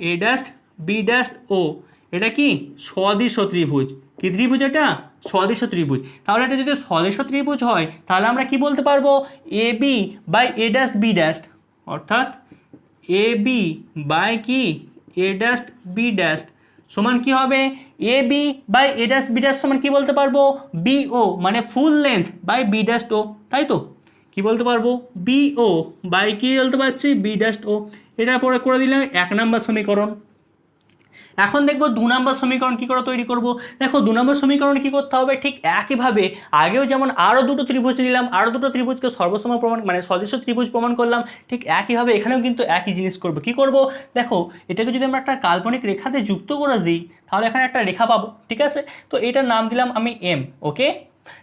A dash B dash O এটা কি সদৃশ্য ত্রিভুজ। কি ত্রিভুজ এটা, সদৃশ্য ত্রিভুজ। তাহলে এটা যদি সদৃশ্য ত্রিভুজ হয় তাহলে আমরা কি বলতে পারবো, A B by A dash B dash, অর্থাৎ এ এ বি বাই কি এ ড্যাশ বি ড্যাশ সমান কি হবে A B by A dash B dash সমান কি বলতে পারবো বি ও মানে full length by B dash O, তাই তো কি বলতে পারবো বি ও বাই কি বলতে পারছি বি ড্যাশ ও। এটা পরে করে দিলাম 1 নম্বর সমীকরণ। এখন দেখবো 2 নম্বর সমীকরণ কী করে তৈরি করব। দেখো 2 নম্বর সমীকরণ কী করতে হবে, ঠিক একইভাবে আগেও যেমন আরও দুটো ত্রিভুজ নিলাম, আরও দুটো ত্রিভুজকে সর্বসম প্রমাণ মানে সদৃশ ত্রিভুজ প্রমাণ করলাম, ঠিক একইভাবে এখানেও কিন্তু একই জিনিস করব। কি করব দেখো, এটাকে যদি আমরা একটা কাল্পনিক রেখাতে যুক্ত করে দিই তাহলে এখানে একটা রেখা পাবো, ঠিক আছে। তো এটার নাম দিলাম আমি এম, ওকে।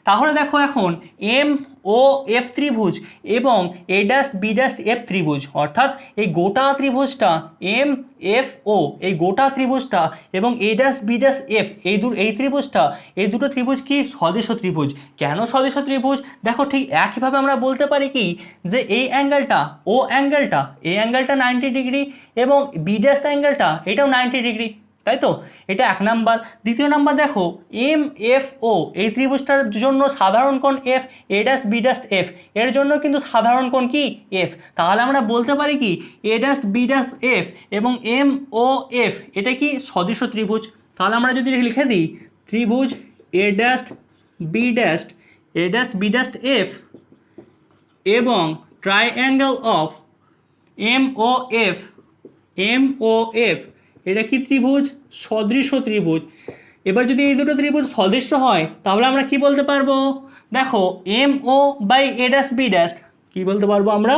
তাহলে দেখো এখন এম ও এফ ত্রিভুজ এবং A dash B dash F ত্রিভুজ, অর্থাৎ এই গোটা ত্রিভুজটা এম এফ ও, এই গোটা ত্রিভুজটা এবং A dash B dash F এই ত্রিভুজটা, এই দুটো ত্রিভুজ কি সদৃশ ত্রিভুজ। কেন সদৃশ ত্রিভুজ দেখো, ঠিক একইভাবে আমরা বলতে পারি কি যে এই অ্যাঙ্গেলটা ও অ্যাঙ্গেলটা, এই অ্যাঙ্গেলটা 90 ডিগ্রি এবং বি ড্যাশ অ্যাঙ্গেলটা এটাও 90 ডিগ্রি, তাই তো। এটা 1 নাম্বার। দ্বিতীয় নাম্বার দেখো এম এফ ও এই ত্রিভুজটার জন্য সাধারণ কোণ F, A dash B dash F এর জন্য কিন্তু সাধারণ কোণ কি এফ। তাহলে আমরা বলতে পারি কি A dash B dash F এবং এম ও এফ এটা কি সদৃশ ত্রিভুজ। তাহলে আমরা যদি লিখে দিই ত্রিভুজ A dash B dash B dash F এবং triangle of M O F, M O F এটা কি ত্রিভুজ সদৃশ ত্রিভুজ। এবার যদি এই দুটো ত্রিভুজ সদৃশ্য হয় তাহলে আমরা কি বলতে পারবো দেখো M O by A dash B dash, কী বলতে পারবো আমরা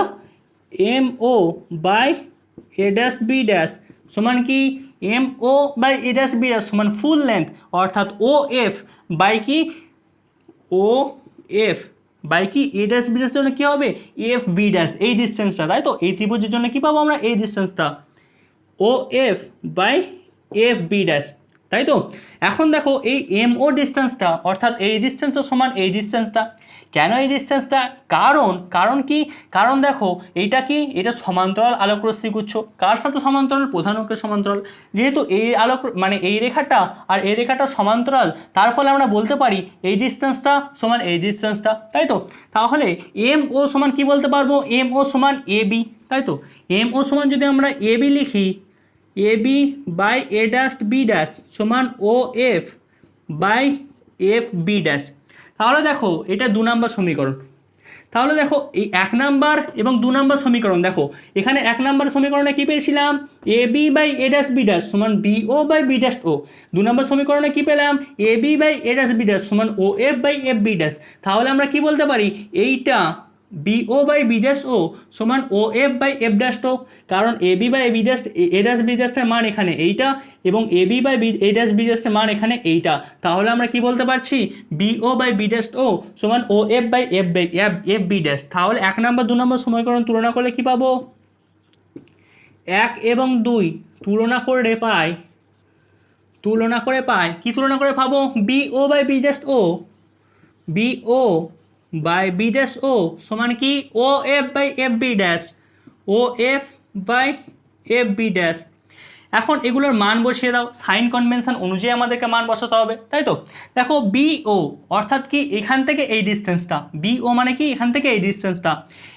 M O by A dash B dash সমান কি M O by A dash B dash সমান ফুল লেন্থ, অর্থাৎ ও এফ বাই কি ও এফ বাই কি এ ড্যাশ বি ড্যাশের জন্য কী হবে এফ বি ড্যাশ, এই ডিস্টেন্সটা, তাই তো। এই ত্রিভুজের জন্য কী পাবো আমরা এই ডিস্টেন্সটা O F by F B dash, তাই তো। এখন দেখো এই এম ও ডিস্টেন্সটা অর্থাৎ এই ডিস্টেন্সের সমান এই ডিস্টেন্সটা। কেন এই ডিস্টেন্সটা, কারণ কি, কারণ দেখো এইটা কি এটা সমান্তরাল আলোকরশ্মি গুচ্ছ, কার সাথে সমান্তরাল প্রধান অক্ষের সমান্তরাল। যেহেতু এই আলোক মানে এই রেখাটা আর এই রেখাটা সমান্তরাল, তার ফলে আমরা বলতে পারি এই ডিস্টেন্সটা সমান এই ডিস্টেন্সটা, তাই তো। তাহলে এম ও সমান কি বলতে পারবো এম ও সমান এ বি, তাই তো। এম ও সমান যদি আমরা এ বি লিখি A B by A dash B dash সমান O F by F B dash. তাহলে দেখো এটা 2 নম্বর সমীকরণ। তাহলে দেখো এই 1 নাম্বার এবং 2 নম্বর সমীকরণ, দেখো এখানে 1 নম্বর সমীকরণে কী পেয়েছিলাম A B by A dash B dash সমান B O by B dash O. 2 নম্বর সমীকরণে কী পেলাম A B by A dash B dash সমান O F by F B dash. তাহলে আমরা কি বলতে পারি এইটা B O by B dash O সমান O F by F dash O, কারণ A B by B dash A dash B ড্যাশের মান এখানে এইটা এবং এ B by B A dash B ড্যাশের মান এখানে এইটা। তাহলে আমরা কি বলতে পারছি B O by B dash O সমান O F by F B dash. তাহলে 1 নম্বর 2 নম্বর সমীকরণ তুলনা করলে কি পাবো 1 এবং 2 তুলনা করে পাই কি তুলনা করে পাবো B O by B dash O, B O by B dash O সমান কি O F by F B dash, O F by F B dash. এখন এগুলোর মান বসিয়ে দাও, সাইন কনভেনশন অনুযায়ী আমাদেরকে মান বসাতে হবে, তাই তো। দেখো বি ও অর্থাৎ কি এখান থেকে এই ডিস্টেন্সটা, বি ও মানে কি এখান থেকে এই ডিস্টেন্সটা,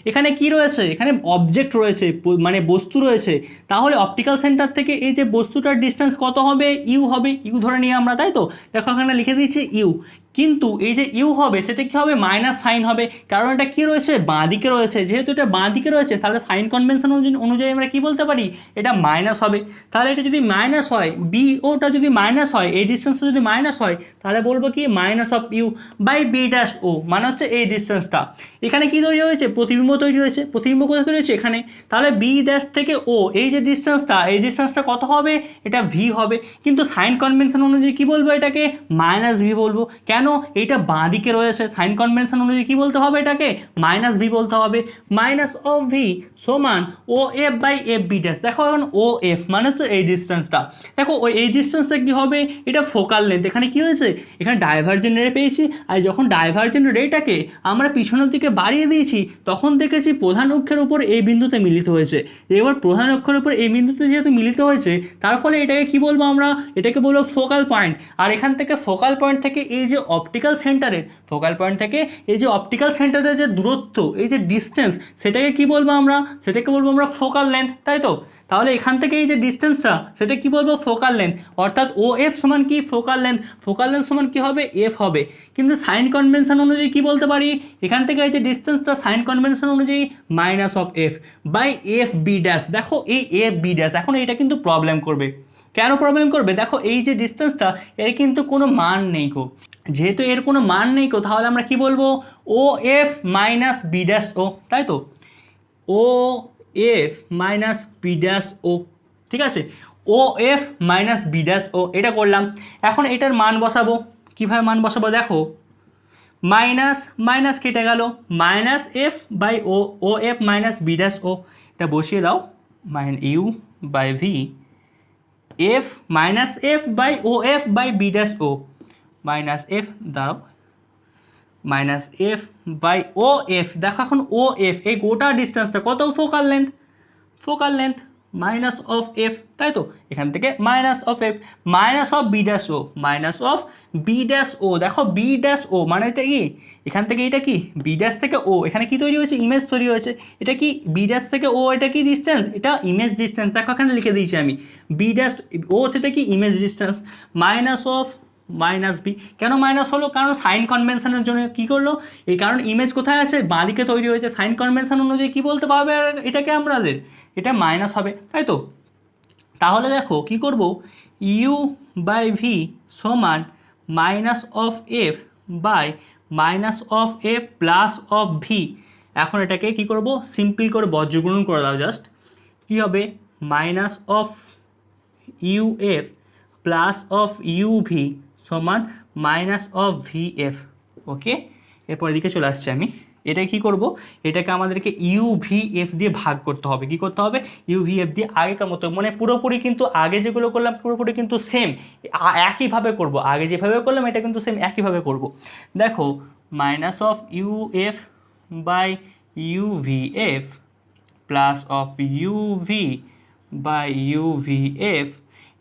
এখানে কি রয়েছে এখানে অবজেক্ট রয়েছে মানে বস্তু রয়েছে। তাহলে অপটিক্যাল সেন্টার থেকে এই যে বস্তুটার ডিস্টেন্স কত হবে ইউ হবে, ইউ ধরে নিই আমরা, তাই তো। দেখো এখানে লিখে দিয়েছি ইউ, কিন্তু এই যে ইউ হবে সেটা কী হবে মাইনাস সাইন হবে, কারণ এটা কী রয়েছে বাঁ দিকে রয়েছে। যেহেতু এটা বাঁ দিকে রয়েছে তাহলে সাইন কনভেনশন অনুযায়ী আমরা কী বলতে পারি এটা মাইনাস হবে। তাহলে এটা যদি মাইনাস হয় বি ওটা যদি মাইনাস হয় এই ডিস্টেন্সটা যদি মাইনাস হয় তাহলে বলবো কি minus of U by B dash O, মানে হচ্ছে এই ডিস্টেন্সটা। এখানে কি তৈরি হয়েছে প্রতিবিম্ব তৈরি হয়েছে, প্রতিবিম্ব কোথায় তৈরি হয়েছে এখানে। তাহলে বি ড্যাশ থেকে ও এই যে ডিস্টেন্সটা এই ডিস্টেন্সটা কত হবে এটা ভি হবে, কিন্তু সাইন কনভেনশন অনুযায়ী কী বলবো এটাকে মাইনাস ভি বলবো। কেন এইটা বাঁ দিকে রয়েছে, সাইন কনভেনশন অনুযায়ী কী বলতে হবে এটাকে মাইনাস ভি বলতে হবে। মাইনাস অফ ভি সমান O F by F B dash. দেখো এখন ও এফ মানে হচ্ছে এই ডিস্টেন্সটা, দেখো ওই এই ডিস্টেন্সটা কী হবে এটা ফোকাল লেন্থ। এখানে কী হয়েছে এখানে ডাইভারজেন্ট রে পেয়েছি, আর যখন ডাইভারজেন্ট রেটাকে আমরা পিছনের দিকে বাড়িয়ে দিয়েছি তখন দেখেছি প্রধান অক্ষের উপর এই বিন্দুতে মিলিত হয়েছে। এবার প্রধান অক্ষের উপর এই বিন্দুতে যেহেতু মিলিত হয়েছে তার ফলে এটাকে কী বলবো আমরা এটাকে বলবো ফোকাল পয়েন্ট। আর এখান থেকে ফোকাল পয়েন্ট থেকে এই যে অপটিক্যাল সেন্টারের ফোকাল পয়েন্ট থেকে এই যে অপটিক্যাল সেন্টারের যে দূরত্ব, এই যে ডিস্টেন্স, সেটাকে কি বলবো আমরা? সেটাকে বলবো আমরা ফোকাল লেন্থ, তাই তো? তাহলে এখান থেকে এই যে ডিস্টেন্সটা, সেটা কি বলবো? Focal length. অর্থাৎ ও এফ সমান কি? Focal length. ফোকাল লেন্থ সমান কি হবে? এফ হবে। কিন্তু সাইন কনভেনশন অনুযায়ী কি বলতে পারি? এখান থেকে এই যে ডিস্টেন্সটা সাইন কনভেনশন অনুযায়ী minus of F by F B dash. দেখো এই এফ বি ড্যাশ এখন এটা কিন্তু প্রবলেম করবে। কেন প্রবলেম করবে? দেখো এই যে ডিস্টেন্সটা, এর কিন্তু কোনো মান নেই গো। যেহেতু এর কোনো মান নেই গো, তাহলে আমরা কি বলবো? ও F minus B dash O, তাই তো? ও এফ মাইনাস বি ড্যাশ ও, ঠিক আছে? ও F minus B dash O, এটা করলাম। এখন এটার মান বসাবো। কীভাবে মান বসাবো? দেখো মাইনাস মাইনাস কেটে গেল, minus F by O, O F minus B dash O, এটা বসিয়ে দাও। U by V F minus F by O F by B dash O, minus F দাঁড়াও, minus F by O F. দেখো এখন O F এই গোটা ডিস্টেন্সটা কত? Focal length, focal length minus of F, তাই তো? এখান থেকে minus of F, minus of B dash O, minus of B dash ও। দেখো বি ড্যাশ ও মানে এটা কি? এখান থেকে এটা কি? বি ড্যাশ থেকে ও, এখানে কি তৈরি হয়েছে? ইমেজ তৈরি হয়েছে। এটা কি? বি ড্যাশ থেকে ও, এটা কি ডিস্টেন্স? এটা ইমেজ ডিস্টেন্স। দেখো এখানে লিখে দিয়েছি আমি বি ড্যাশ ও, সেটা কি? Image distance. Minus of minus B. কেন মাইনাস হলো? কারণ সাইন কনভেনশনের জন্য কী করলো? এই কারণ ইমেজ কোথায় আছে? বাঁদিকে তৈরি হয়েছে। সাইন কনভেনশন অনুযায়ী কী বলতে পারবে এটাকে আমাদের? এটা মাইনাস হবে, তাই তো? তাহলে দেখো কি করব? ইউ বাই ভি সমান minus of F by minus of f plus of v. এখন এটাকে কি করব? সিম্পল করে বজ্রগুণন করে দাও জাস্ট। কী হবে? Minus of U F plus of U V সমান মাইনাস অফ ভি এফ। ওকে, এরপর এদিকে চলে আসছি আমি। এটা কি করব? এটাকে আমাদেরকে ইউ ভি এফ দিয়ে ভাগ করতে হবে। কি করতে হবে? ইউ ভি এফ দিয়ে, আগেকার মতো, মানে পুরোপুরি কিন্তু আগে যেগুলো করলাম পুরোপুরি কিন্তু সেম একইভাবে করব। আগে যেভাবে করলাম এটা কিন্তু সেম একইভাবে করব। দেখো minus of U F by U V F plus of U V by U V F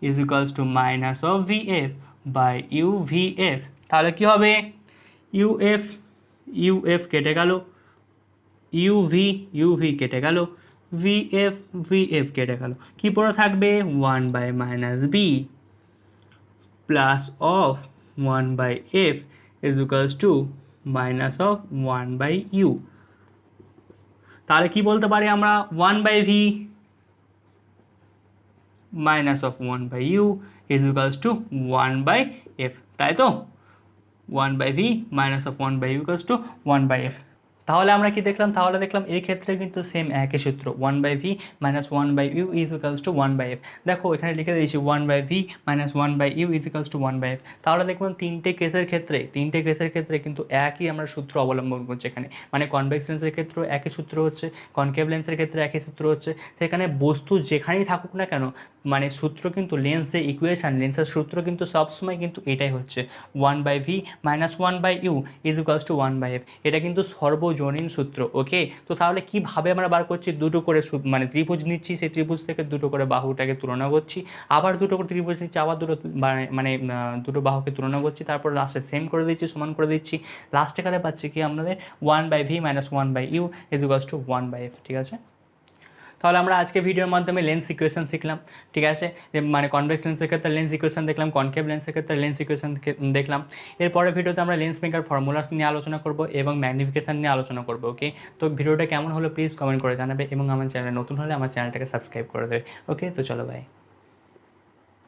is equals to minus of V F by U V F. তাহলে কী হবে? ইউ এফ কেটে গেল, ইউ ভি কেটে গেল, V F কেটে গেল। কী পড়ে থাকবে? 1 by minus b plus of 1 by f is equals to minus of 1 by u. তাহলে কি বলতে পারি আমরা? 1 by v minus of 1 by u is equals to 1 by f, তাই তো? 1 by v minus of 1 by u equals to 1 by f. তাহলে আমরা কি দেখলাম? তাহলে দেখলাম এই ক্ষেত্রে কিন্তু সেম একই সূত্র, 1 by v minus 1 by u is equals to 1 by f. দেখো এখানে লিখে দিয়েছি 1 by v minus 1 by u is equals to 1 by f. তাহলে দেখবেন তিনটে কেসের ক্ষেত্রে কিন্তু একই আমরা সূত্র অবলম্বন করছি এখানে। মানে কনভেক্স লেন্সের ক্ষেত্রেও একই সূত্র হচ্ছে, কনকেভ লেন্সের ক্ষেত্রে একই সূত্র হচ্ছে। সেখানে বস্তু যেখানেই থাকুক না কেন, মানে সূত্র কিন্তু লেন্স যে ইকুয়েশান, লেন্সের সূত্র কিন্তু সবসময় কিন্তু এটাই হচ্ছে 1 by v minus 1 by u is equals to 1 by f. এটা কিন্তু সর্বজনীন সূত্র। ওকে, তো তাহলে কীভাবে আমরা বার করছি? দুটো করে মানে ত্রিভুজ নিচ্ছি, সেই ত্রিভুজ থেকে দুটো করে বাহুটাকে তুলনা করছি, আবার দুটো করে ত্রিভুজ নিচ্ছি, আবার মানে দুটো বাহুকে তুলনা করছি, তারপর লাস্টে সেম করে দিচ্ছি, সমান করে দিচ্ছি। লাস্টে কালে পাচ্ছি কি আমাদের? 1 by v minus 1 by u is equals to 1 by f. ঠিক আছে, তাহলে আমরা আজকে ভিডিওর মাধ্যমে লেন্স ইকুয়েশন শিখলাম। ঠিক আছে, মানে কনভেক্স লেন্সের ক্ষেত্রে লেন্স ইকুয়েশন দেখলাম, কনকেভ লেন্সের ক্ষেত্রে লেন্স ইকুয়েশন দেখলাম। এরপরের ভিডিওতে আমরা লেন্স মেকার ফর্মুলাস নিয়ে আলোচনা করব এবং ম্যাগনিফিকেশন নিয়ে আলোচনা করব। ওকে, তো ভিডিওটা কেমন হলো প্লিজ কমেন্ট করে জানাবে এবং আমার চ্যানেলে নতুন হলে আমার চ্যানেলটাকে সাবস্ক্রাইব করে দেবে। ওকে, তো চলো বাই।